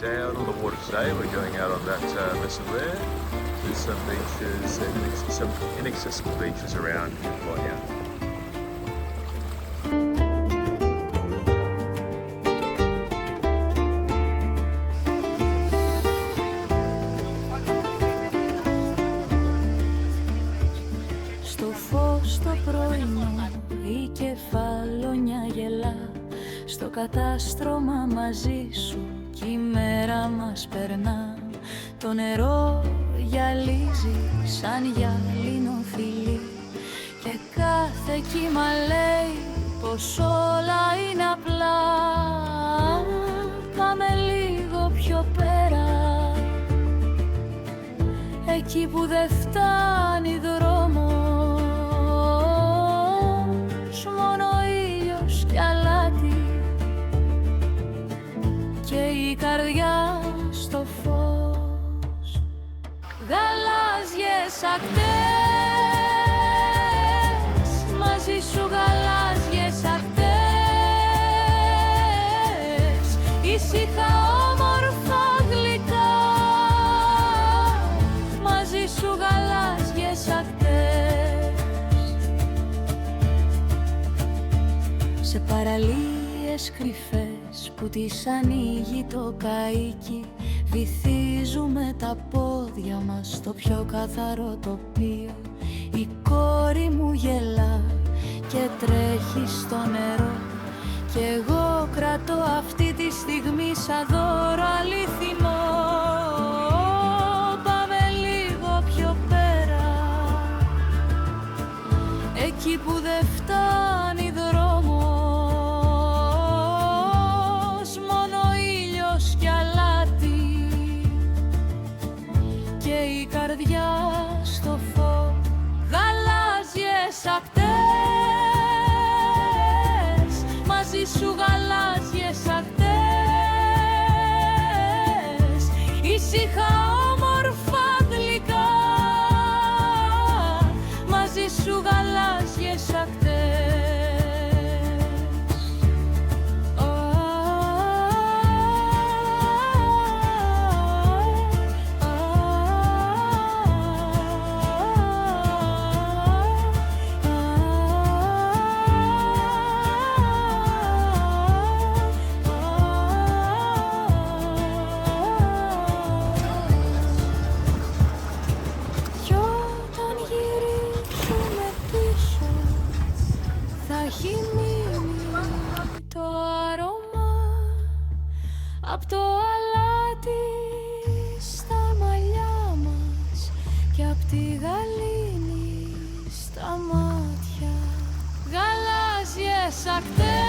down on the water today. We're going out on that vessel there. There's some beaches, some inaccessible beaches around right now. Στο φως το πρωινό η κεφαλόνια γελά, στο κατάστρωμα μαζί σου κι η μέρα μας περνά. Το νερό γυαλίζει σαν γυαλίνο φιλί και κάθε κύμα λέει πως όλα είναι απλά. Πάμε λίγο πιο πέρα, εκεί που δεν φτάνει δρόμος, μόνο ήλιος κι αλάτι και η καρδιά στο φως. Γαλάζιες ακτές, μαζί σου γαλάζιες ακτές, ήσυχα όμορφα γλυκά, μαζί σου γαλάζιες ακτές. Σε παραλίες κρυφές που τις ανοίγει το καΐκι, βυθίζουμε τα πόδια μας στο πιο καθαρό τοπίο. Η κόρη μου γελά και τρέχει στο νερό κι εγώ κρατώ αυτή τη στιγμή σαν δώρο αληθινό. Πάμε λίγο πιο πέρα, εκεί που δεν φτάνει δρόμος, μόνο ήλιος κι αλάτι και η καρδιά στο φως. Γαλάζιες ακτές, μαζί σου γαλάζιες ακτές, ήσυχα όμορφα γλυκά, μαζί σου γαλάζιες ακτές. Έχει μείνει το άρωμα απ' το αλάτι στα μαλλιά μας και απ' τη γαλήνη στα μάτια. Γαλάζιες ακτές.